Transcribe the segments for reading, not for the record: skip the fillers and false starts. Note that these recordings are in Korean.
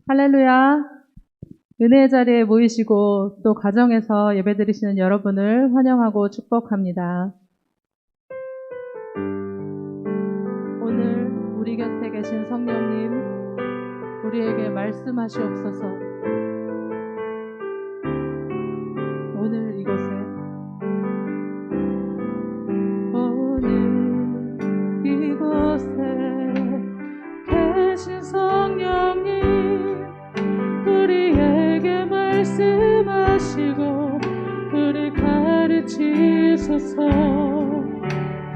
할렐루야. 은혜의 자리에 모이시고 또 가정에서 예배드리시는 여러분을 환영하고 축복합니다. 오늘 우리 곁에 계신 성령님, 우리에게 말씀하시옵소서. 오늘 이곳에 계신 성령님, 우리에게 말씀하시고 우리 가르치소서.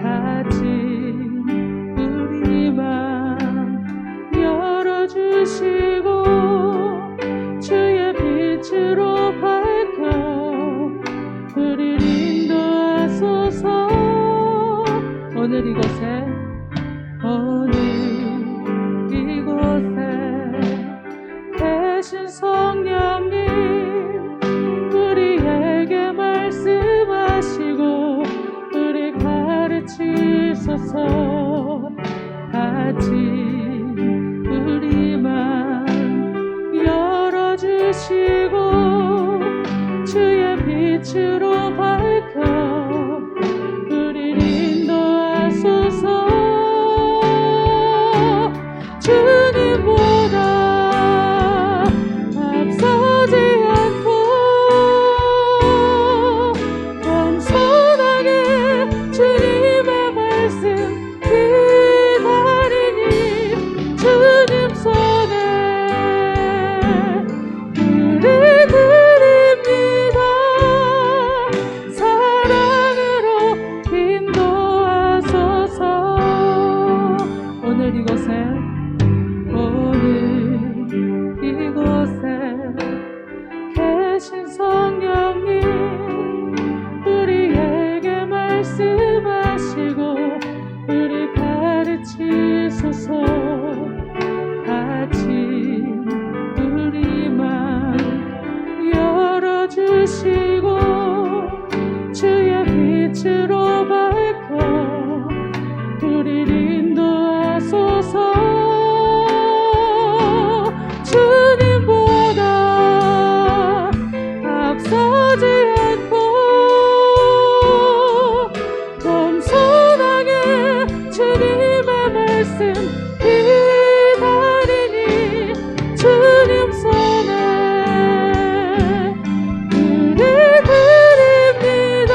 다진 우리 맘 열어주시고 주의 빛으로 밝혀 우리를 인도하소서. 오늘 이곳에 계신 성령님, 우리에게 말씀하시고 우리 가르치소서. 다진 우리 맘 열어주시고 주의 빛으로 밝혀 우리를 인도하소서. 주님보다 계신 성령님, 우리에게 말씀하시고 우리 가르치소서. 다진 우리 맘 열어주시고 주의 빛으로 밝혀 우리를 인도하소서. 앞서지 않고 겸손하게 주님의 말씀 기다리니 주님 손에 우리 드립니다.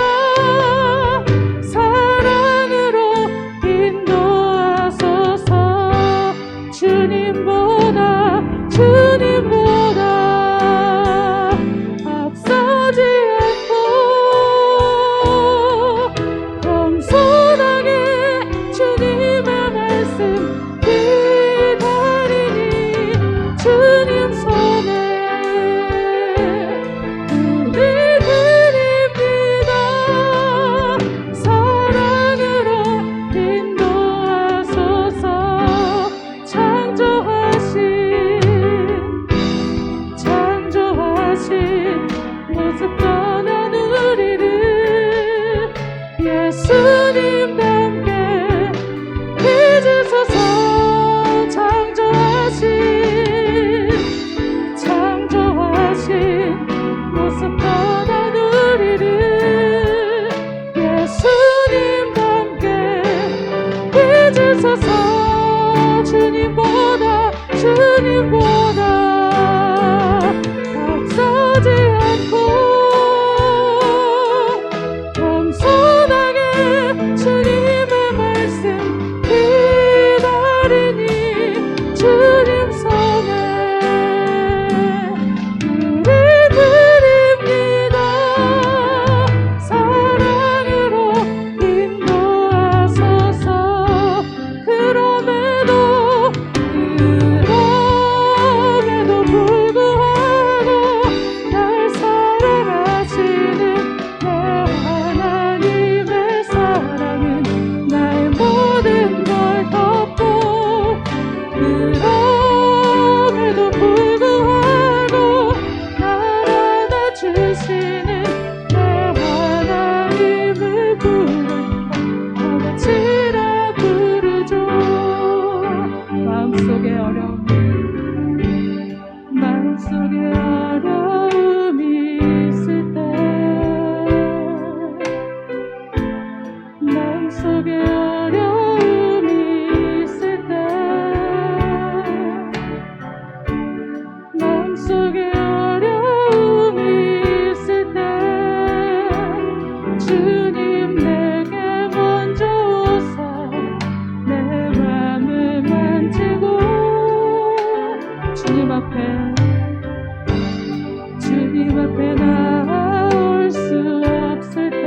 앞에 나올 수 없을 때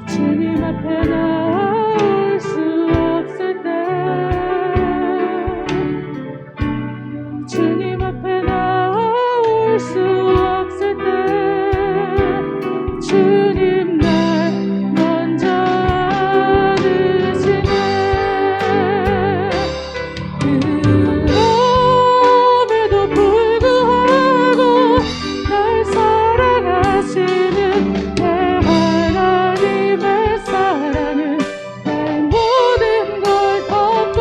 주님 앞에 나올 수 없을 때 주님 앞에 나올 수 없을 때 주님 날 먼저 안으시네 그럼에도 불구하고 날 사랑하시는 내 하나님의 사랑은 내 모든 걸 덮고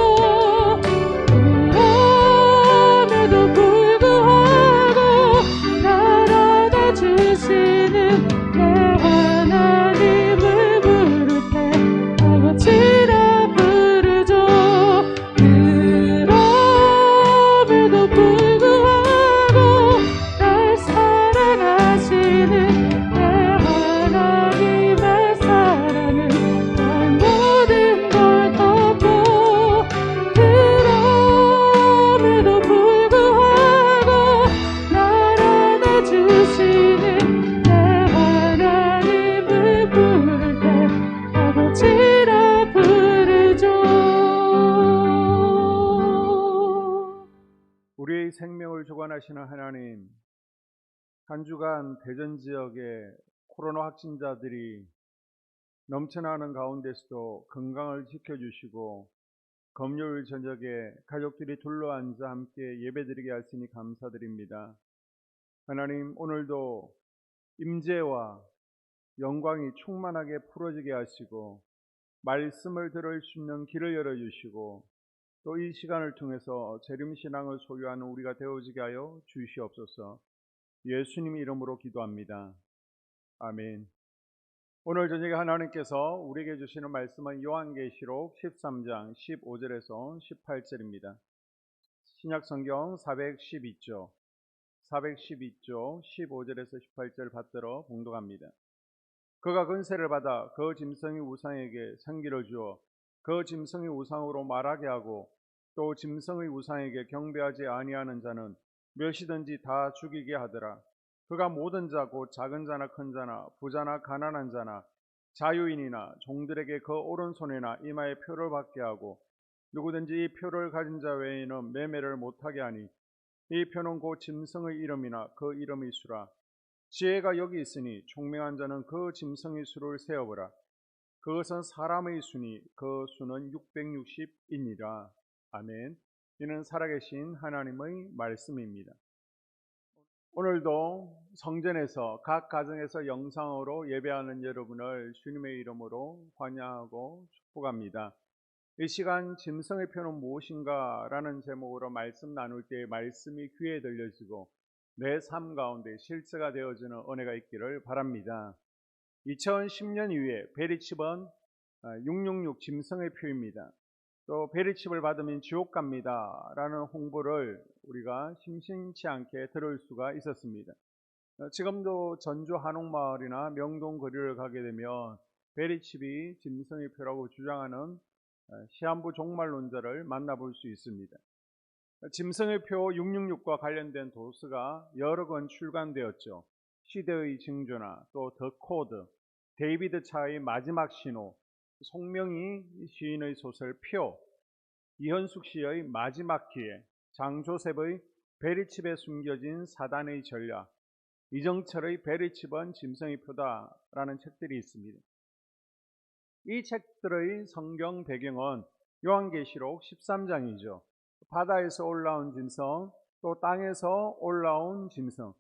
그럼에도 불구하고 날 안아주시는 내 하나님을 부를 때 아버지라 부르죠 그럼에도 불구하고 날 사랑하시는 내 하나님의 사랑은 날 모든 걸 덮고 그럼에도 불구하고 날 안아주시는 내 하나님을 부를 때 아버지라 부르죠. 우리의 생명을 주관하시는 하나님, 한 주간 대전 지역의 코로나 확진자들이 넘쳐나는 가운데서도 건강을 지켜주시고 금요일 저녁에 가족들이 둘러앉아 함께 예배드리게 하시니 감사드립니다. 하나님, 오늘도 임재와 영광이 충만하게 풀어지게 하시고 말씀을 들을 수 있는 길을 열어주시고 또 이 시간을 통해서 재림신앙을 소유하는 우리가 되어지게 하여 주시옵소서. 예수님 이름으로 기도합니다. 아멘. 오늘 저녁에 하나님께서 우리에게 주시는 말씀은 요한계시록 13장 15절에서 18절입니다. 신약성경 412쪽 15절에서 18절 받들어 봉독합니다. 그가 권세를 받아 그 짐승의 우상에게 생기를 주어 그 짐승의 우상으로 말하게 하고 또 짐승의 우상에게 경배하지 아니하는 자는 멸시든지 다 죽이게 하더라. 그가 모든 자 곧 작은 자나 큰 자나 부자나 가난한 자나 자유인이나 종들에게 그 오른손이나 이마에 표를 받게 하고 누구든지 이 표를 가진 자 외에는 매매를 못하게 하니 이 표는 곧 짐승의 이름이나 그 이름의 수라. 지혜가 여기 있으니 총명한 자는 그 짐승의 수를 세어보라. 그것은 사람의 수니 그 수는 660이니라. 아멘. 이는 살아계신 하나님의 말씀입니다. 오늘도 성전에서 각 가정에서 영상으로 예배하는 여러분을 주님의 이름으로 환영하고 축복합니다. 이 시간 짐승의 표는 무엇인가 라는 제목으로 말씀 나눌 때 말씀이 귀에 들려지고 내 삶 가운데 실제가 되어지는 은혜가 있기를 바랍니다. 2010년 이후에 베리칩은 666 짐승의 표입니다. 또 베리칩을 받으면 지옥 갑니다 라는 홍보를 우리가 심심치 않게 들을 수가 있었습니다. 지금도 전주 한옥마을이나 명동 거리를 가게 되면 베리칩이 짐승의 표라고 주장하는 시한부 종말론자를 만나볼 수 있습니다. 짐승의 표 666과 관련된 도서가 여러 권 출간되었죠. 시대의 징조나 또 더 코드, 데이비드 차의 마지막 신호, 송명희 시인의 소설 표, 이현숙 씨의 마지막 기회, 장조셉의 베리칩에 숨겨진 사단의 전략, 이정철의 베리칩은 짐승의 표다라는 책들이 있습니다. 이 책들의 성경 배경은 요한계시록 13장이죠. 바다에서 올라온 짐승, 또 땅에서 올라온 짐승.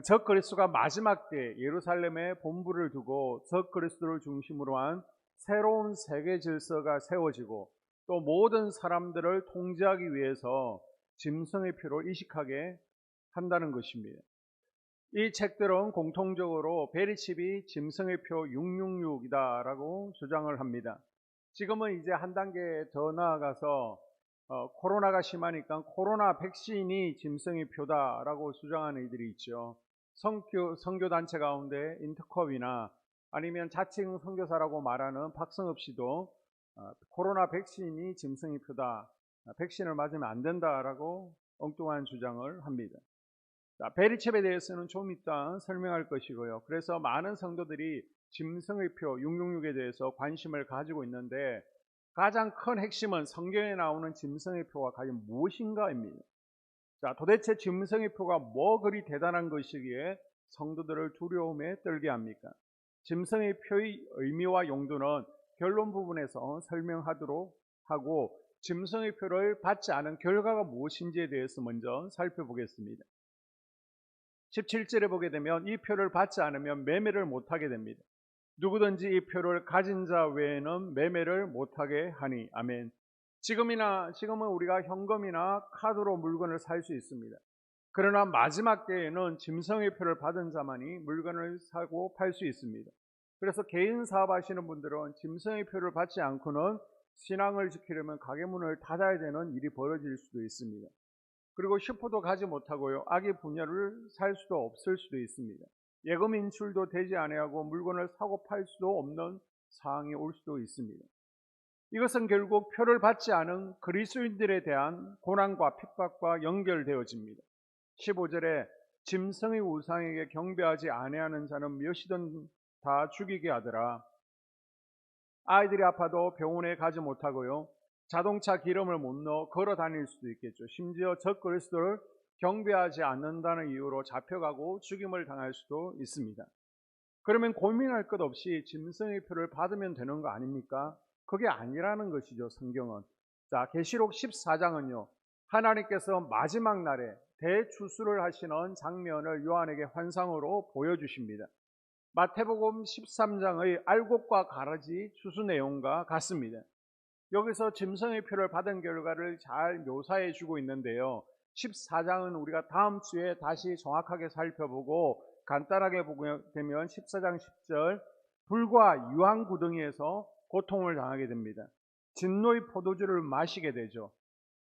적그리스도가 마지막 때 예루살렘에 본부를 두고 적그리스도를 중심으로 한 새로운 세계 질서가 세워지고 또 모든 사람들을 통제하기 위해서 짐승의 표를 이식하게 한다는 것입니다. 이 책들은 공통적으로 베리칩이 짐승의 표 666이다 라고 주장을 합니다. 지금은 이제 한 단계 더 나아가서 코로나가 심하니까 코로나 백신이 짐승의 표다라고 주장하는 이들이 있죠. 선교단체 가운데 인터컵이나 아니면 자칭 선교사라고 말하는 박성읍 씨도 코로나 백신이 짐승의 표다 백신을 맞으면 안 된다라고 엉뚱한 주장을 합니다. 자, 베리칩에 대해서는 좀 이따 설명할 것이고요. 그래서 많은 성도들이 짐승의 표 666에 대해서 관심을 가지고 있는데 가장 큰 핵심은 성경에 나오는 짐승의 표가 과연 무엇인가입니다. 자, 도대체 짐승의 표가 뭐 그리 대단한 것이기에 성도들을 두려움에 떨게 합니까? 짐승의 표의 의미와 용도는 결론 부분에서 설명하도록 하고 짐승의 표를 받지 않은 결과가 무엇인지에 대해서 먼저 살펴보겠습니다. 17절에 보게 되면 이 표를 받지 않으면 매매를 못하게 됩니다. 누구든지 이 표를 가진 자 외에는 매매를 못하게 하니. 아멘. 지금은 우리가 현금이나 카드로 물건을 살 수 있습니다. 그러나 마지막 때에는 짐승의 표를 받은 자만이 물건을 사고 팔 수 있습니다. 그래서 개인 사업하시는 분들은 짐승의 표를 받지 않고는 신앙을 지키려면 가게 문을 닫아야 되는 일이 벌어질 수도 있습니다. 그리고 슈퍼도 가지 못하고요, 아기 분야를 살 수도 없을 수도 있습니다. 예금 인출도 되지 아니하고 물건을 사고 팔 수도 없는 상황이 올 수도 있습니다. 이것은 결국 표를 받지 않은 그리스도인들에 대한 고난과 핍박과 연결되어집니다. 15절에 짐승의 우상에게 경배하지 아니하는 자는 몇이든 다 죽이게 하더라. 아이들이 아파도 병원에 가지 못하고요, 자동차 기름을 못 넣어 걸어 다닐 수도 있겠죠. 심지어 적 그리스도를 경배하지 않는다는 이유로 잡혀가고 죽임을 당할 수도 있습니다. 그러면 고민할 것 없이 짐승의 표를 받으면 되는 거 아닙니까? 그게 아니라는 것이죠, 성경은. 자, 계시록 14장은요, 하나님께서 마지막 날에 대추수를 하시는 장면을 요한에게 환상으로 보여주십니다. 마태복음 13장의 알곡과 가라지 추수 내용과 같습니다. 여기서 짐승의 표를 받은 결과를 잘 묘사해 주고 있는데요, 14장은 우리가 다음 주에 다시 정확하게 살펴보고 간단하게 보게 되면 14장 10절, 불과 유황구덩이에서 고통을 당하게 됩니다. 진노의 포도주를 마시게 되죠.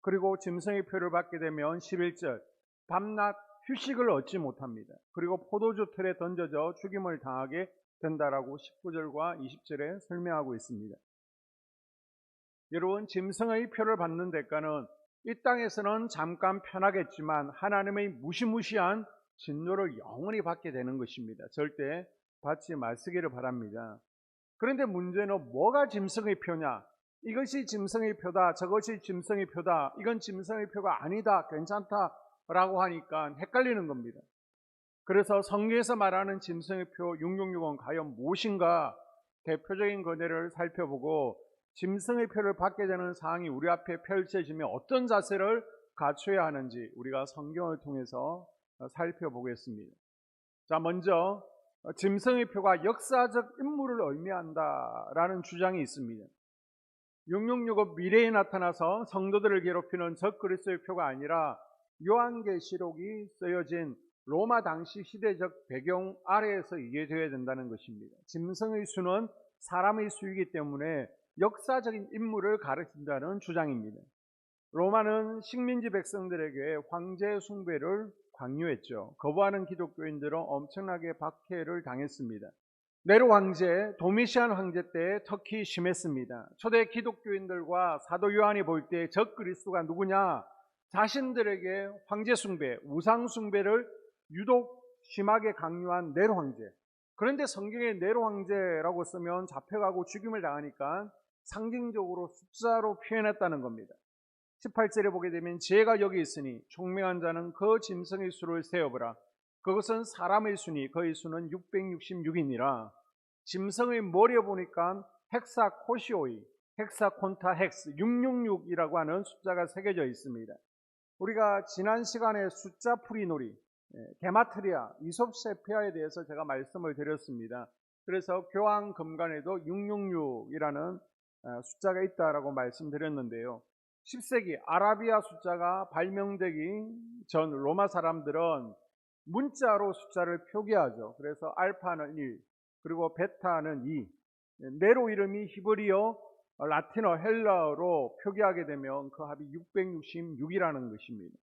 그리고 짐승의 표를 받게 되면 11절, 밤낮 휴식을 얻지 못합니다. 그리고 포도주 틀에 던져져 죽임을 당하게 된다라고 19절과 20절에 설명하고 있습니다. 여러분, 짐승의 표를 받는 대가는 이 땅에서는 잠깐 편하겠지만 하나님의 무시무시한 진노를 영원히 받게 되는 것입니다. 절대 받지 마시기를 바랍니다. 그런데 문제는 뭐가 짐승의 표냐? 이것이 짐승의 표다, 저것이 짐승의 표다, 이건 짐승의 표가 아니다, 괜찮다라고 하니까 헷갈리는 겁니다. 그래서 성경에서 말하는 짐승의 표 666은 과연 무엇인가 대표적인 거래를 살펴보고 짐승의 표를 받게 되는 상황이 우리 앞에 펼쳐지면 어떤 자세를 갖춰야 하는지 우리가 성경을 통해서 살펴보겠습니다. 자, 먼저 짐승의 표가 역사적 인물을 의미한다라는 주장이 있습니다. 666은 미래에 나타나서 성도들을 괴롭히는 적 그리스도의 표가 아니라 요한계시록이 쓰여진 로마 당시 시대적 배경 아래에서 이해되어야 된다는 것입니다. 짐승의 수는 사람의 수이기 때문에 역사적인 인물을 가르친다는 주장입니다. 로마는 식민지 백성들에게 황제 숭배를 강요했죠. 거부하는 기독교인들은 엄청나게 박해를 당했습니다. 네로 황제, 도미시안 황제 때 특히 심했습니다. 초대 기독교인들과 사도 요한이 볼 때 적 그리스도가 누구냐? 자신들에게 황제 숭배, 우상 숭배를 유독 심하게 강요한 네로 황제. 그런데 성경에 네로 황제라고 쓰면 잡혀가고 죽임을 당하니까 상징적으로 숫자로 표현했다는 겁니다. 18절에 보게 되면 지혜가 여기 있으니 총명한 자는 그 짐승의 수를 세어보라. 그것은 사람의 수니 그의 수는 666이니라. 짐승의 머리에 보니까 헥사코시오이, 헥사콘타 헥스, 666이라고 하는 숫자가 새겨져 있습니다. 우리가 지난 시간에 숫자 풀이놀이, 게마트리아, 이솝세피아에 대해서 제가 말씀을 드렸습니다. 그래서 교황 금관에도 666이라는 숫자가 있다라고 말씀드렸는데요. 10세기 아라비아 숫자가 발명되기 전 로마 사람들은 문자로 숫자를 표기하죠. 그래서 알파는 1, 그리고 베타는 2, 네로 이름이 히브리어, 라틴어, 헬라어로 표기하게 되면 그 합이 666이라는 것입니다.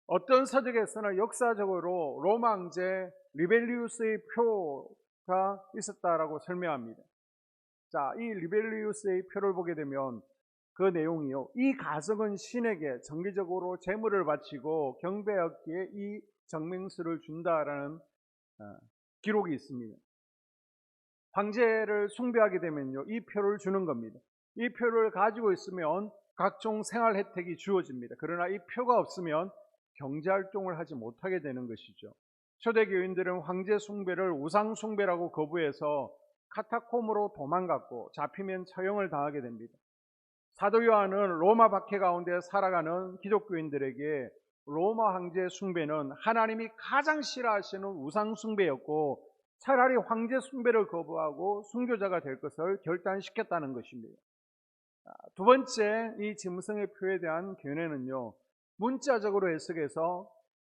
어떤 서적에서는 역사적으로 로마 황제 리벨리우스의 표가 있었다라고 설명합니다. 자, 이 리벨리우스의 표를 보게 되면 그 내용이요. 이 가석은 신에게 정기적으로 제물을 바치고 경배하기에 이 정명수를 준다라는 기록이 있습니다. 황제를 숭배하게 되면요, 이 표를 주는 겁니다. 이 표를 가지고 있으면 각종 생활 혜택이 주어집니다. 그러나 이 표가 없으면 경제활동을 하지 못하게 되는 것이죠. 초대교인들은 황제 숭배를 우상 숭배라고 거부해서 카타콤으로 도망갔고 잡히면 처형을 당하게 됩니다. 사도 요한은 로마 박해 가운데 살아가는 기독교인들에게 로마 황제 숭배는 하나님이 가장 싫어하시는 우상 숭배였고 차라리 황제 숭배를 거부하고 순교자가 될 것을 결단시켰다는 것입니다. 두 번째, 이 짐승의 표에 대한 견해는요, 문자적으로 해석해서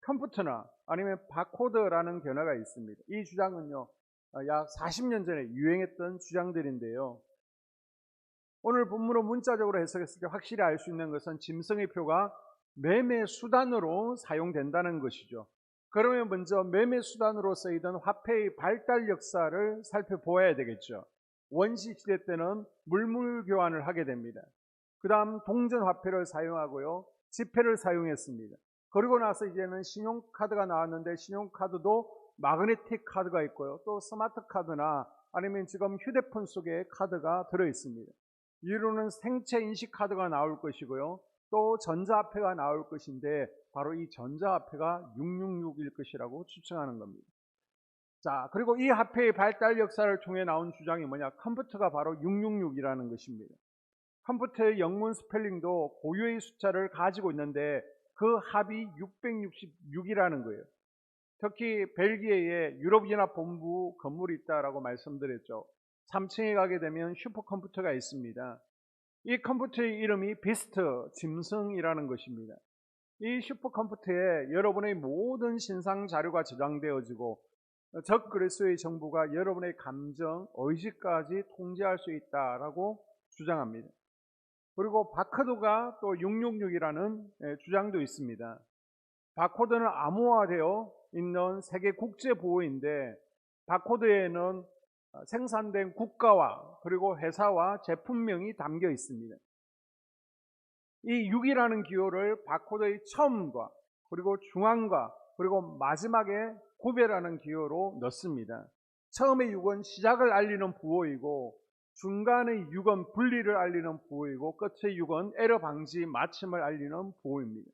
컴퓨터나 아니면 바코드라는 견해가 있습니다. 이 주장은요, 약 40년 전에 유행했던 주장들인데요. 오늘 본문을 문자적으로 해석했을 때 확실히 알 수 있는 것은 짐승의 표가 매매 수단으로 사용된다는 것이죠. 그러면 먼저 매매 수단으로 쓰이던 화폐의 발달 역사를 살펴보아야 되겠죠. 원시 시대 때는 물물 교환을 하게 됩니다. 그 다음 동전 화폐를 사용하고요, 지폐를 사용했습니다. 그리고 나서 이제는 신용카드가 나왔는데 신용카드도 마그네틱 카드가 있고요, 또 스마트 카드나 아니면 지금 휴대폰 속에 카드가 들어있습니다. 이후로는 생체 인식 카드가 나올 것이고요, 또 전자화폐가 나올 것인데 바로 이 전자화폐가 666일 것이라고 추측하는 겁니다. 자, 그리고 이 화폐의 발달 역사를 통해 나온 주장이 뭐냐? 컴퓨터가 바로 666이라는 것입니다. 컴퓨터의 영문 스펠링도 고유의 숫자를 가지고 있는데 그 합이 666이라는 거예요. 특히 벨기에에 유럽연합본부 건물이 있다라고 말씀드렸죠. 3층에 가게 되면 슈퍼컴퓨터가 있습니다. 이 컴퓨터의 이름이 비스트, 짐승이라는 것입니다. 이 슈퍼컴퓨터에 여러분의 모든 신상 자료가 저장되어지고 적 그리스도의 정부가 여러분의 감정, 의지까지 통제할 수 있다라고 주장합니다. 그리고 바코드가 또 666이라는 주장도 있습니다. 바코드는 암호화되어 있는 세계 국제 보호인데 바코드에는 생산된 국가와 그리고 회사와 제품명이 담겨 있습니다. 이 6이라는 기호를 바코드의 처음과 그리고 중앙과 그리고 마지막에 구별하는 기호로 넣습니다. 처음의 6은 시작을 알리는 부호이고 중간의 6은 분리를 알리는 부호이고 끝의 6은 에러 방지 마침을 알리는 부호입니다.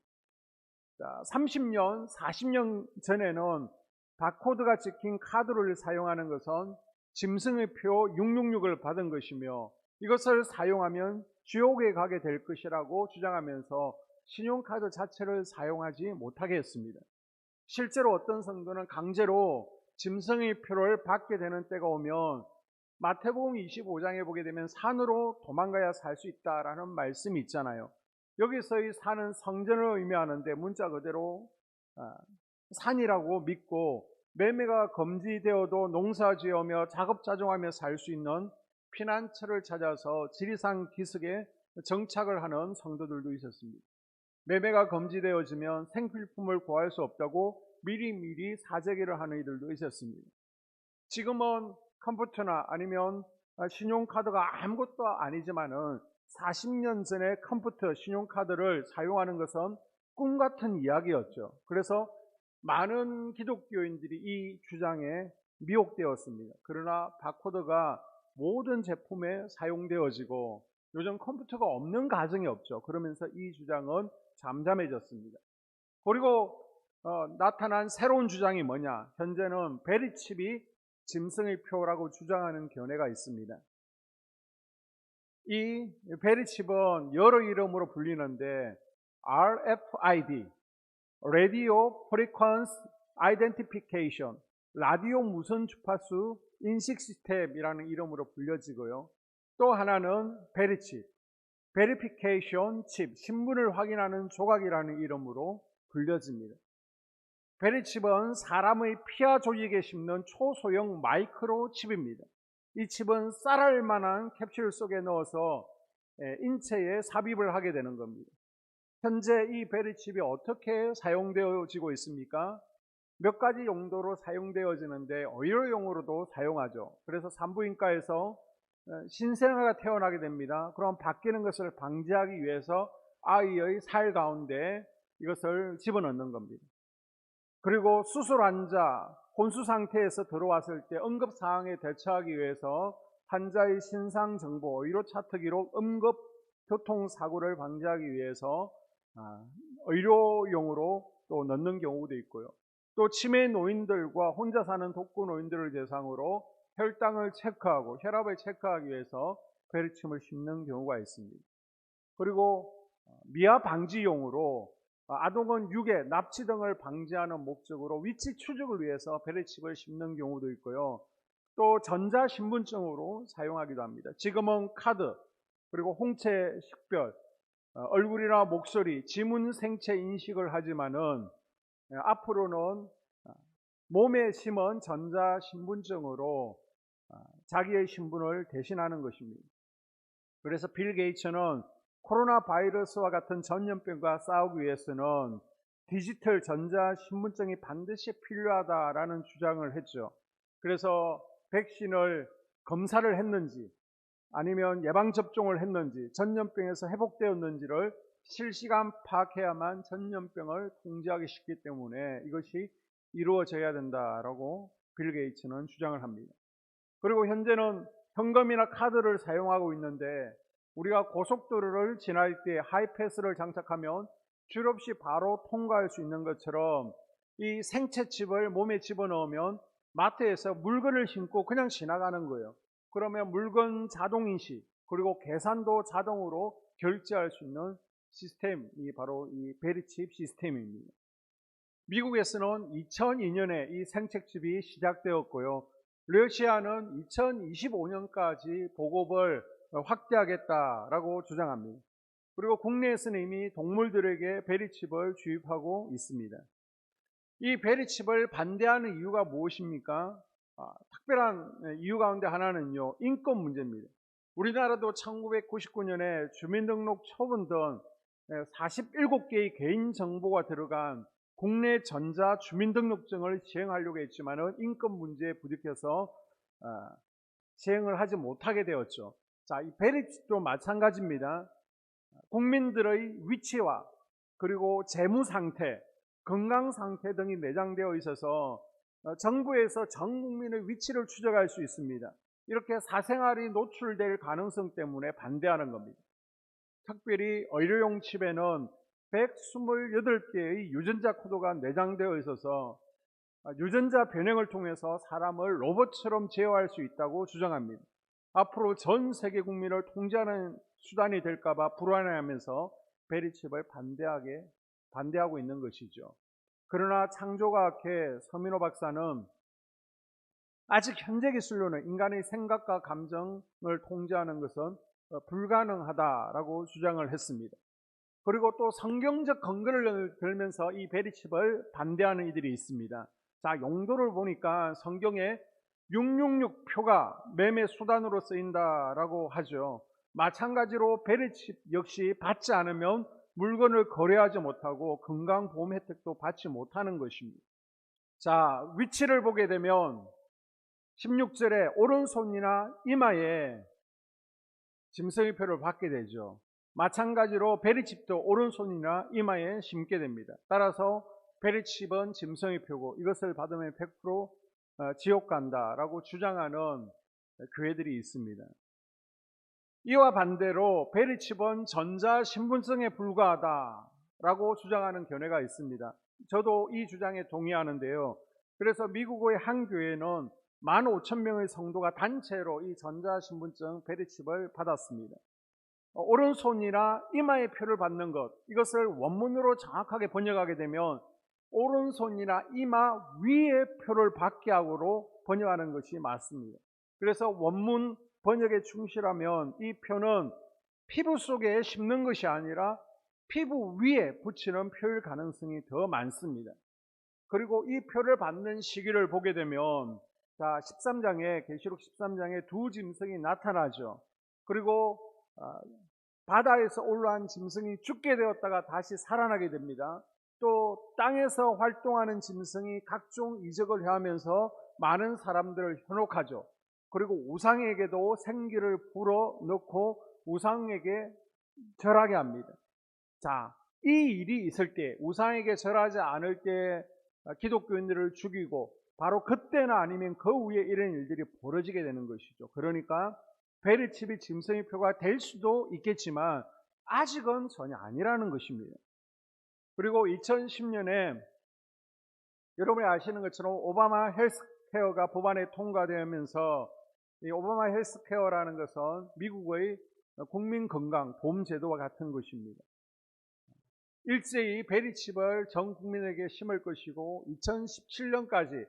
자, 30년, 40년 전에는 바코드가 찍힌 카드를 사용하는 것은 짐승의 표 666을 받은 것이며 이것을 사용하면 지옥에 가게 될 것이라고 주장하면서 신용카드 자체를 사용하지 못하게 했습니다. 실제로 어떤 성도는 강제로 짐승의 표를 받게 되는 때가 오면 마태복음 25장에 보게 되면 산으로 도망가야 살 수 있다라는 말씀이 있잖아요. 여기서의 산은 성전을 의미하는데 문자 그대로 산이라고 믿고 매매가 금지되어도 농사지으며 작업자종하며 살 수 있는 피난처를 찾아서 지리산 기슭에 정착을 하는 성도들도 있었습니다. 매매가 금지되어지면 생필품을 구할 수 없다고 미리미리 사재기를 하는 이들도 있었습니다. 지금은 컴퓨터나 아니면 신용카드가 아무것도 아니지만은 40년 전에 컴퓨터, 신용카드를 사용하는 것은 꿈같은 이야기였죠. 그래서 많은 기독교인들이 이 주장에 미혹되었습니다. 그러나 바코드가 모든 제품에 사용되어지고 요즘 컴퓨터가 없는 가정이 없죠. 그러면서 이 주장은 잠잠해졌습니다. 그리고 나타난 새로운 주장이 뭐냐? 현재는 베리칩이 짐승의 표라고 주장하는 견해가 있습니다. 이 베리칩은 여러 이름으로 불리는데 RFID, Radio Frequency Identification, 라디오 무선 주파수 인식 시스템이라는 이름으로 불려지고요. 또 하나는 베리칩, Verification Chip, 신분을 확인하는 조각이라는 이름으로 불려집니다. 베리칩은 사람의 피하 조직에 심는 초소형 마이크로 칩입니다. 이 칩은 쌀알 만한 캡슐 속에 넣어서 인체에 삽입을 하게 되는 겁니다. 현재 이 베리칩이 어떻게 사용되어지고 있습니까? 몇 가지 용도로 사용되어지는데 의료용으로도 사용하죠. 그래서 산부인과에서 신생아가 태어나게 됩니다. 그럼 바뀌는 것을 방지하기 위해서 아이의 살 가운데 이것을 집어넣는 겁니다. 그리고 수술 환자, 혼수 상태에서 들어왔을 때 응급 상황에 대처하기 위해서 환자의 신상 정보, 의료차 특기로 응급 교통사고를 방지하기 위해서 의료용으로 또 넣는 경우도 있고요. 또 치매 노인들과 혼자 사는 독거 노인들을 대상으로 혈당을 체크하고 혈압을 체크하기 위해서 베리칩을 심는 경우가 있습니다. 그리고 미아 방지용으로 아동은 유괴, 납치 등을 방지하는 목적으로 위치 추적을 위해서 베리칩을 심는 경우도 있고요. 또 전자신분증으로 사용하기도 합니다. 지금은 카드, 그리고 홍채 식별, 얼굴이나 목소리, 지문 생체 인식을 하지만은 앞으로는 몸에 심은 전자신분증으로 자기의 신분을 대신하는 것입니다. 그래서 빌 게이츠는 코로나 바이러스와 같은 전염병과 싸우기 위해서는 디지털 전자신분증이 반드시 필요하다라는 주장을 했죠. 그래서 백신을 검사를 했는지 아니면 예방접종을 했는지 전염병에서 회복되었는지를 실시간 파악해야만 전염병을 통제하기 쉽기 때문에 이것이 이루어져야 된다라고 빌 게이츠는 주장을 합니다. 그리고 현재는 현금이나 카드를 사용하고 있는데 우리가 고속도로를 지날 때 하이패스를 장착하면 줄 없이 바로 통과할 수 있는 것처럼 이 생체칩을 몸에 집어넣으면 마트에서 물건을 신고 그냥 지나가는 거예요. 그러면 물건 자동인식 그리고 계산도 자동으로 결제할 수 있는 시스템이 바로 이 베리칩 시스템입니다. 미국에서는 2002년에 이 생체칩이 시작되었고요. 러시아는 2025년까지 보급을 확대하겠다라고 주장합니다. 그리고 국내에서는 이미 동물들에게 베리칩을 주입하고 있습니다. 이 베리칩을 반대하는 이유가 무엇입니까? 특별한 이유 가운데 하나는요, 인권 문제입니다. 우리나라도 1999년에 주민등록 처분 등 47개의 개인정보가 들어간 국내 전자 주민등록증을 시행하려고 했지만은 인권 문제에 부딪혀서 시행을 하지 못하게 되었죠. 자, 이 베리칩도 마찬가지입니다. 국민들의 위치와 그리고 재무 상태, 건강 상태 등이 내장되어 있어서 정부에서 전 국민의 위치를 추적할 수 있습니다. 이렇게 사생활이 노출될 가능성 때문에 반대하는 겁니다. 특별히 의료용 칩에는 128개의 유전자 코드가 내장되어 있어서 유전자 변형을 통해서 사람을 로봇처럼 제어할 수 있다고 주장합니다. 앞으로 전 세계 국민을 통제하는 수단이 될까봐 불안해하면서 베리칩을 반대하고 있는 것이죠. 그러나 창조과학회 서민호 박사는 아직 현재 기술로는 인간의 생각과 감정을 통제하는 것은 불가능하다라고 주장을 했습니다. 그리고 또 성경적 근거를 들면서 이 베리칩을 반대하는 이들이 있습니다. 자, 용도를 보니까 성경에 666표가 매매 수단으로 쓰인다라고 하죠. 마찬가지로 베리칩 역시 받지 않으면 물건을 거래하지 못하고 건강보험 혜택도 받지 못하는 것입니다. 자, 위치를 보게 되면 16절에 오른손이나 이마에 짐승의표를 받게 되죠. 마찬가지로 베리칩도 오른손이나 이마에 심게 됩니다. 따라서 베리칩은 짐승의표고 이것을 받으면 100% 지옥 간다라고 주장하는 교회들이 있습니다. 이와 반대로 베리칩은 전자신분증에 불과하다라고 주장하는 견해가 있습니다. 저도 이 주장에 동의하는데요. 그래서 미국의 한 교회는 15,000명의 성도가 단체로 이 전자신분증 베리칩을 받았습니다. 오른손이나 이마의 표를 받는 것, 이것을 원문으로 정확하게 번역하게 되면 오른손이나 이마 위의 표를 받게 하고로 번역하는 것이 맞습니다. 그래서 원문 번역에 충실하면 이 표는 피부 속에 심는 것이 아니라 피부 위에 붙이는 표일 가능성이 더 많습니다. 그리고 이 표를 받는 시기를 보게 되면 자, 13장에 계시록 13장에 두 짐승이 나타나죠. 그리고 바다에서 올라온 짐승이 죽게 되었다가 다시 살아나게 됩니다. 또 땅에서 활동하는 짐승이 각종 이적을 해하면서 많은 사람들을 현혹하죠. 그리고 우상에게도 생기를 불어넣고 우상에게 절하게 합니다. 자, 이 일이 있을 때, 우상에게 절하지 않을 때 기독교인들을 죽이고 바로 그때나 아니면 그 후에 이런 일들이 벌어지게 되는 것이죠. 그러니까 베르칩이 짐승의 표가 될 수도 있겠지만 아직은 전혀 아니라는 것입니다. 그리고 2010년에 여러분이 아시는 것처럼 오바마 헬스케어가 법안에 통과되면서 이 오바마 헬스케어라는 것은 미국의 국민 건강 보험 제도와 같은 것입니다. 일제히 베리칩을 전 국민에게 심을 것이고 2017년까지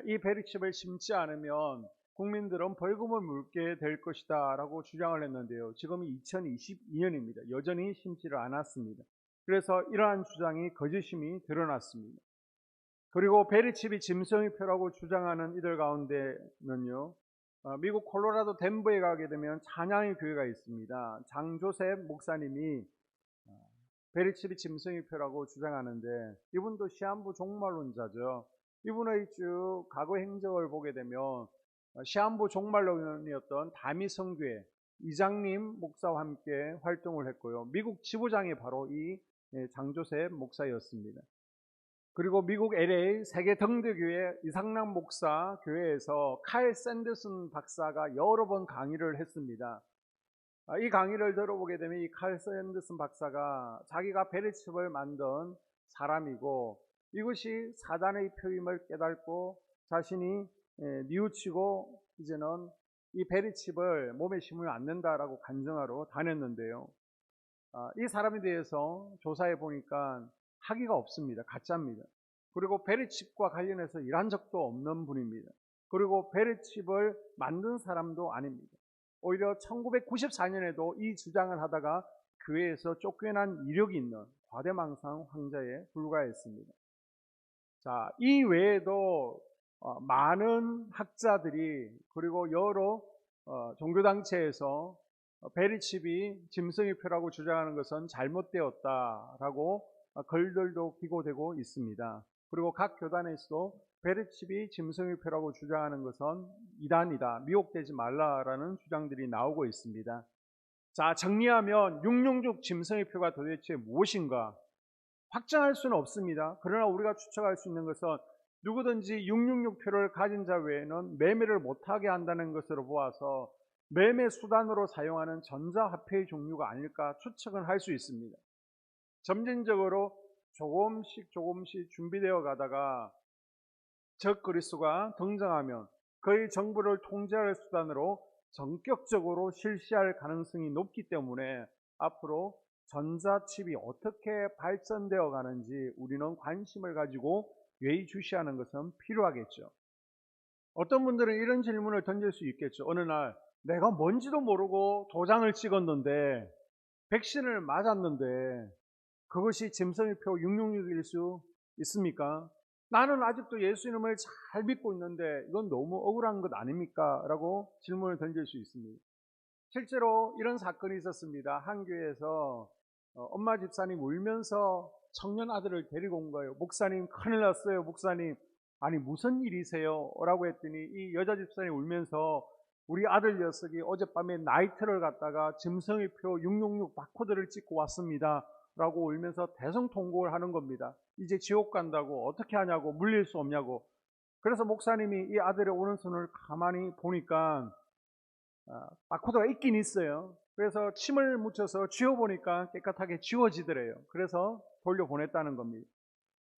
이 베리칩을 심지 않으면 국민들은 벌금을 물게 될 것이다 라고 주장을 했는데요. 지금이 2022년입니다. 여전히 심지를 않았습니다. 그래서 이러한 주장이 거짓임이 드러났습니다. 그리고 베리칩이 짐승의 표라고 주장하는 이들 가운데는요, 미국 콜로라도 덴버에 가게 되면 찬양의 교회가 있습니다. 장조셉 목사님이 베리칩이 짐승의 표라고 주장하는데 이분도 시한부 종말론자죠. 이분의 쭉 과거 행적을 보게 되면 시한부 종말론이었던 다미성교회 이장님 목사와 함께 활동을 했고요. 미국 지부장이 바로 이 장조셉 목사였습니다. 그리고 미국 LA 세계 등대교회 이상락 목사 교회에서 칼 샌더슨 박사가 여러 번 강의를 했습니다. 이 강의를 들어보게 되면 이 칼 샌더슨 박사가 자기가 베리칩을 만든 사람이고 이것이 사단의 표임을 깨닫고 자신이 뉘우치고 이제는 이 베리칩을 몸에 심으면 안 된다라고 간증하러 다녔는데요. 이 사람에 대해서 조사해 보니까 학위가 없습니다. 가짜입니다. 그리고 베리칩과 관련해서 일한 적도 없는 분입니다. 그리고 베리칩을 만든 사람도 아닙니다. 오히려 1994년에도 이 주장을 하다가 교회에서 쫓겨난 이력이 있는 과대망상 황자에 불과했습니다. 자, 이 외에도 많은 학자들이 그리고 여러 종교단체에서 베리칩이 짐승의 표라고 주장하는 것은 잘못되었다라고 글들도 기고되고 있습니다. 그리고 각 교단에서도 베리칩이 짐승의 표라고 주장하는 것은 이단이다, 미혹되지 말라라는 주장들이 나오고 있습니다. 자, 정리하면 666 짐승의 표가 도대체 무엇인가? 확정할 수는 없습니다. 그러나 우리가 추측할 수 있는 것은 누구든지 666 표를 가진 자 외에는 매매를 못하게 한다는 것으로 보아서 매매 수단으로 사용하는 전자화폐의 종류가 아닐까 추측은 할 수 있습니다. 점진적으로 조금씩 준비되어 가다가 적 그리스도가 등장하면 그의 정부를 통제할 수단으로 전격적으로 실시할 가능성이 높기 때문에 앞으로 전자칩이 어떻게 발전되어 가는지 우리는 관심을 가지고 예의주시하는 것은 필요하겠죠. 어떤 분들은 이런 질문을 던질 수 있겠죠. 어느 날 내가 뭔지도 모르고 도장을 찍었는데 백신을 맞았는데 그것이 짐승의 표 666일 수 있습니까? 나는 아직도 예수 이름을 잘 믿고 있는데 이건 너무 억울한 것 아닙니까? 라고 질문을 던질 수 있습니다. 실제로 이런 사건이 있었습니다. 한 교회에서 엄마 집사님 울면서 청년 아들을 데리고 온 거예요. 목사님 큰일 났어요. 목사님 아니 무슨 일이세요? 라고 했더니 이 여자 집사님 울면서 우리 아들 녀석이 어젯밤에 나이트를 갔다가 짐승의 표 666 바코드를 찍고 왔습니다 라고 울면서 대성통곡을 하는 겁니다. 이제 지옥 간다고 어떻게 하냐고, 물릴 수 없냐고. 그래서 목사님이 이 아들의 오른손을 가만히 보니까 바코드가 있긴 있어요. 그래서 침을 묻혀서 지워보니까 깨끗하게 지워지더래요. 그래서 돌려보냈다는 겁니다.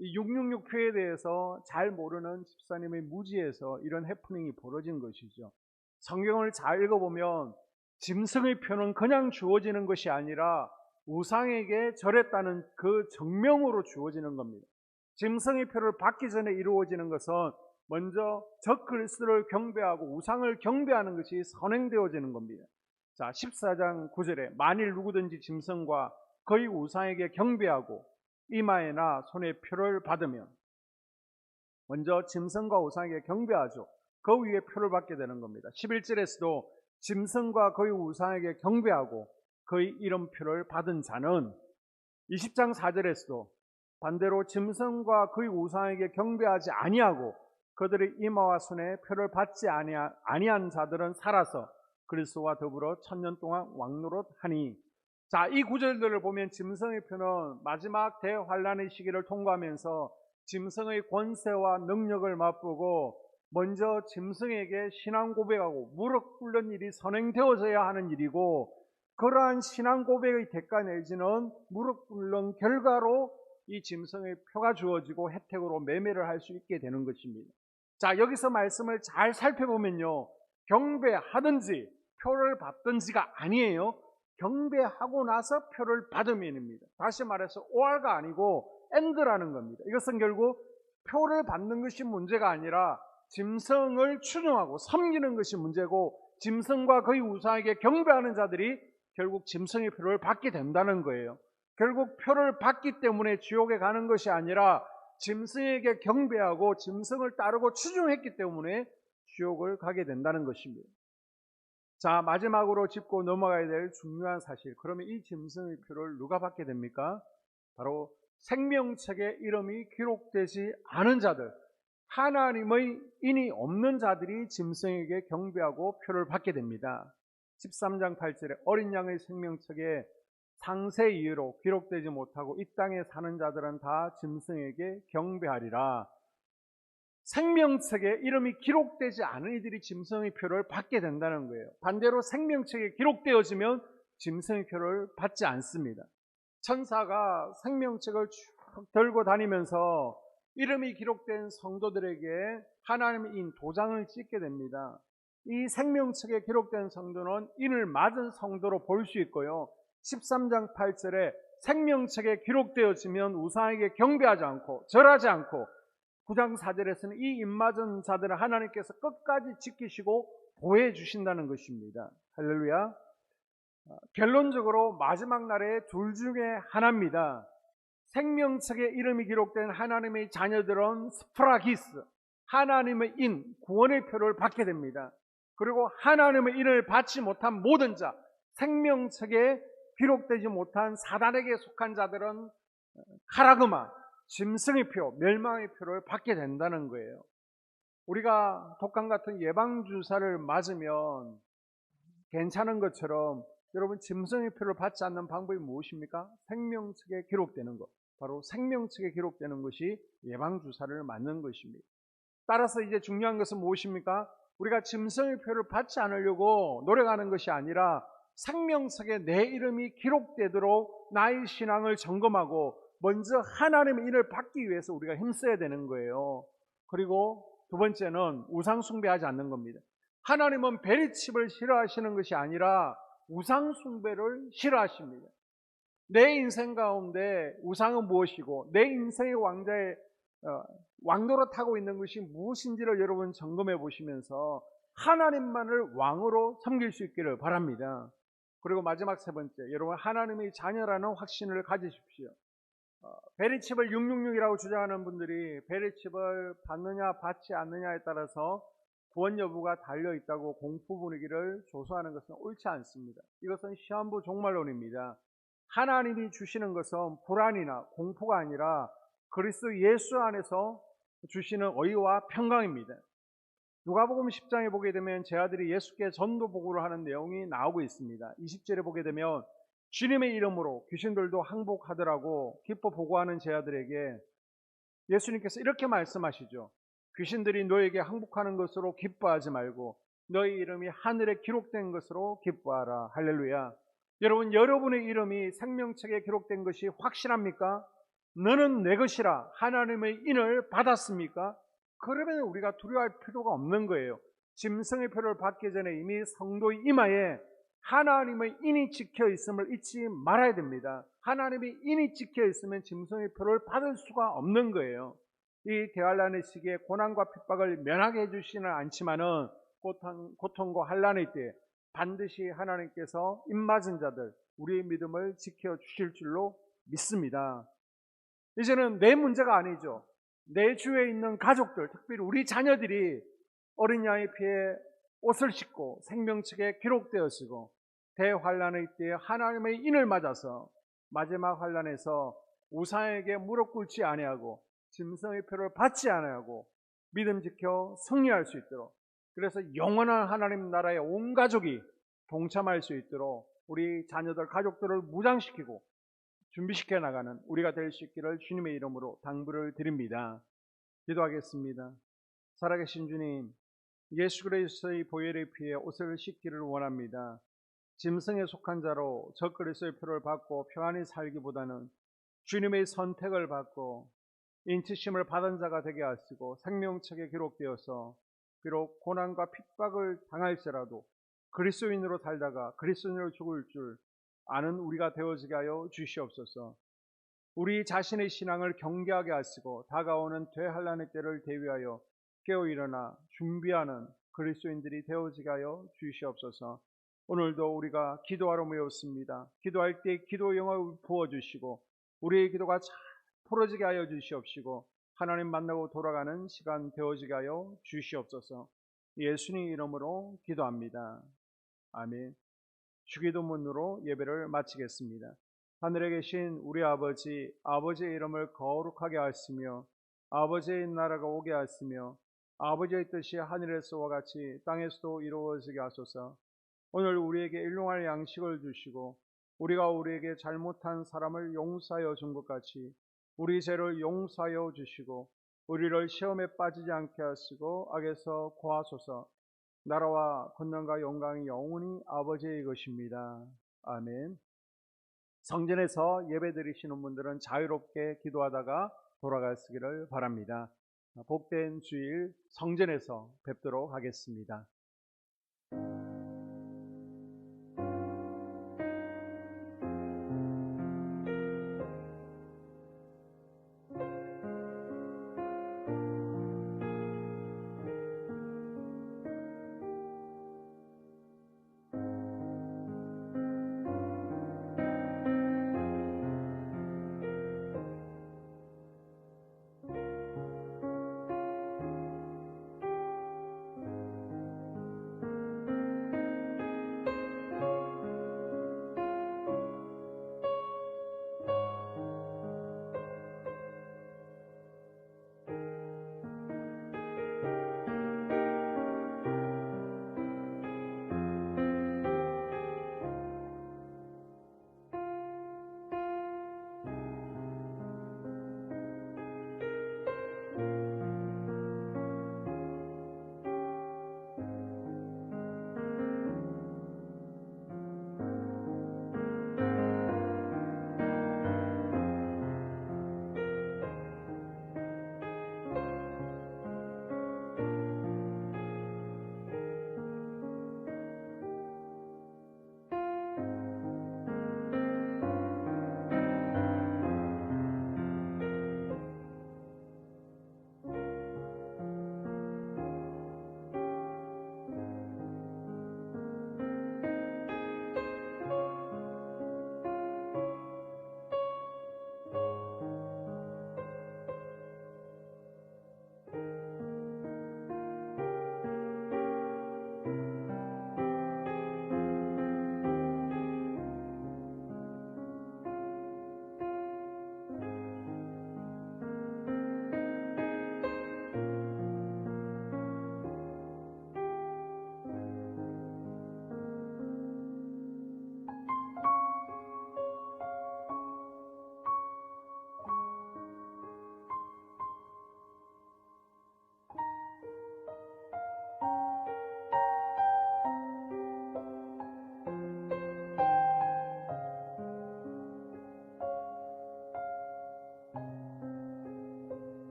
이 666 표에 대해서 잘 모르는 집사님의 무지에서 이런 해프닝이 벌어진 것이죠. 성경을 잘 읽어보면 짐승의 표는 그냥 주어지는 것이 아니라 우상에게 절했다는 그 정명으로 주어지는 겁니다. 짐승의 표를 받기 전에 이루어지는 것은 먼저 적 그리스도를 경배하고 우상을 경배하는 것이 선행되어지는 겁니다. 자, 14장 9절에 만일 누구든지 짐승과 그의 우상에게 경배하고 이마에나 손에 표를 받으면, 먼저 짐승과 우상에게 경배하죠. 그 위에 표를 받게 되는 겁니다. 11절에서도 짐승과 그의 우상에게 경배하고 그의 이름표를 받은 자는, 20장 4절에서도 반대로 짐승과 그의 우상에게 경배하지 아니하고 그들의 이마와 손에 표를 받지 아니한 자들은 살아서 그리스도와 더불어 1000년 동안 왕노릇하니. 자, 이 구절들을 보면 짐승의 표는 마지막 대환란의 시기를 통과하면서 짐승의 권세와 능력을 맛보고 먼저 짐승에게 신앙 고백하고 무릎 꿇는 일이 선행되어져야 하는 일이고, 그러한 신앙 고백의 대가 내지는 무릎 꿇는 결과로 이 짐승의 표가 주어지고 혜택으로 매매를 할 수 있게 되는 것입니다. 자, 여기서 말씀을 잘 살펴보면요, 경배하든지 표를 받든지가 아니에요. 경배하고 나서 표를 받으면입니다. 다시 말해서 or가 아니고 and라는 겁니다. 이것은 결국 표를 받는 것이 문제가 아니라 짐승을 추종하고 섬기는 것이 문제고, 짐승과 그의 우상에게 경배하는 자들이 결국 짐승의 표를 받게 된다는 거예요. 결국 표를 받기 때문에 지옥에 가는 것이 아니라 짐승에게 경배하고 짐승을 따르고 추종했기 때문에 지옥을 가게 된다는 것입니다. 자, 마지막으로 짚고 넘어가야 될 중요한 사실. 그러면 이 짐승의 표를 누가 받게 됩니까? 바로 생명책에 이름이 기록되지 않은 자들, 하나님의 인이 없는 자들이 짐승에게 경배하고 표를 받게 됩니다. 13장 8절에 어린 양의 생명책에 상세 이유로 기록되지 못하고 이 땅에 사는 자들은 다 짐승에게 경배하리라. 생명책에 이름이 기록되지 않은 이들이 짐승의 표를 받게 된다는 거예요. 반대로 생명책에 기록되어지면 짐승의 표를 받지 않습니다. 천사가 생명책을 쭉 들고 다니면서 이름이 기록된 성도들에게 하나님의 인 도장을 찍게 됩니다. 이 생명책에 기록된 성도는 인을 맞은 성도로 볼 수 있고요, 13장 8절에 생명책에 기록되어지면 우상에게 경배하지 않고 절하지 않고, 9장 4절에서는 이 인맞은 자들을 하나님께서 끝까지 지키시고 보호해 주신다는 것입니다. 할렐루야. 결론적으로 마지막 날에 둘 중에 하나입니다. 생명책에 이름이 기록된 하나님의 자녀들은 스프라기스, 하나님의 인, 구원의 표를 받게 됩니다. 그리고 하나님의 인을 받지 못한 모든 자, 생명책에 기록되지 못한 사단에게 속한 자들은 카라그마, 짐승의 표, 멸망의 표를 받게 된다는 거예요. 우리가 독감 같은 예방주사를 맞으면 괜찮은 것처럼 여러분, 짐승의 표를 받지 않는 방법이 무엇입니까? 생명책에 기록되는 것, 바로 생명책에 기록되는 것이 예방주사를 맞는 것입니다. 따라서 이제 중요한 것은 무엇입니까? 우리가 짐승의 표를 받지 않으려고 노력하는 것이 아니라 생명책에 내 이름이 기록되도록 나의 신앙을 점검하고 먼저 하나님의 인을 받기 위해서 우리가 힘써야 되는 거예요. 그리고 두 번째는 우상 숭배하지 않는 겁니다. 하나님은 베리칩을 싫어하시는 것이 아니라 우상 숭배를 싫어하십니다. 내 인생 가운데 우상은 무엇이고 내 인생의 왕자의 왕노릇하고 있는 것이 무엇인지를 여러분 점검해 보시면서 하나님만을 왕으로 섬길 수 있기를 바랍니다. 그리고 마지막 세 번째, 여러분 하나님의 자녀라는 확신을 가지십시오. 베리칩을 666이라고 주장하는 분들이 베리칩을 받느냐 받지 않느냐에 따라서 구원 여부가 달려있다고 공포 분위기를 조소하는 것은 옳지 않습니다. 이것은 시한부 종말론입니다. 하나님이 주시는 것은 불안이나 공포가 아니라 그리스도 예수 안에서 주시는 의와 평강입니다. 누가복음 10장에 보게 되면 제 아들이 예수께 전도 보고를 하는 내용이 나오고 있습니다. 20절에 보게 되면 주님의 이름으로 귀신들도 항복하더라고 기뻐 보고하는 제 아들에게 예수님께서 이렇게 말씀하시죠. 귀신들이 너에게 항복하는 것으로 기뻐하지 말고 너의 이름이 하늘에 기록된 것으로 기뻐하라. 할렐루야. 여러분, 여러분의 이름이 생명책에 기록된 것이 확실합니까? 너는 내 것이라 하나님의 인을 받았습니까? 그러면 우리가 두려워할 필요가 없는 거예요. 짐승의 표를 받기 전에 이미 성도의 이마에 하나님의 인이 찍혀 있음을 잊지 말아야 됩니다. 하나님의 인이 찍혀 있으면 짐승의 표를 받을 수가 없는 거예요. 이 대환란의 시기에 고난과 핍박을 면하게 해주시는 않지만은 고통과 환란의 때에 반드시 하나님께서 입맞은 자들, 우리의 믿음을 지켜주실 줄로 믿습니다. 이제는 내 문제가 아니죠. 내 주위에 있는 가족들, 특별히 우리 자녀들이 어린 양의 피에 옷을 씻고 생명책에 기록되었으고 대환란의 때에 하나님의 인을 맞아서 마지막 환란에서 우상에게 무릎 꿇지 아니하고 짐승의 표를 받지 아니하고 믿음 지켜 승리할 수 있도록, 그래서 영원한 하나님 나라의 온 가족이 동참할 수 있도록 우리 자녀들, 가족들을 무장시키고 준비시켜 나가는 우리가 될 수 있기를 주님의 이름으로 당부를 드립니다. 기도하겠습니다. 살아계신 주님, 예수 그리스도의 보혈의 피에 옷을 씻기를 원합니다. 짐승에 속한 자로 저 그리스도의 표를 받고 평안히 살기보다는 주님의 선택을 받고 인치심을 받은 자가 되게 하시고 생명책에 기록되어서 비록 고난과 핍박을 당할지라도 그리스도인으로 살다가 그리스도인으로 죽을 줄 아는 우리가 되어지게 하여 주시옵소서. 우리 자신의 신앙을 경계하게 하시고 다가오는 대환란의 때를 대비하여 깨어 일어나 준비하는 그리스도인들이 되어지게 하여 주시옵소서. 오늘도 우리가 기도하러 모였습니다. 기도할 때 기도 영을 부어주시고 우리의 기도가 잘 풀어지게 하여 주시옵시고 하나님 만나고 돌아가는 시간 되어지게 하여 주시옵소서. 예수님 이름으로 기도합니다. 아멘. 주기도문으로 예배를 마치겠습니다. 하늘에 계신 우리 아버지, 아버지의 이름을 거룩하게 하시며 아버지의 나라가 오게 하시며 아버지의 뜻이 하늘에서와 같이 땅에서도 이루어지게 하소서. 오늘 우리에게 일용할 양식을 주시고 우리가 우리에게 잘못한 사람을 용서하여 준 것 같이 우리 죄를 용서하여 주시고 우리를 시험에 빠지지 않게 하시고 악에서 구하소서. 나라와 권능과 영광이 영원히 아버지의 것입니다. 아멘. 성전에서 예배드리시는 분들은 자유롭게 기도하다가 돌아가시기를 바랍니다. 복된 주일 성전에서 뵙도록 하겠습니다.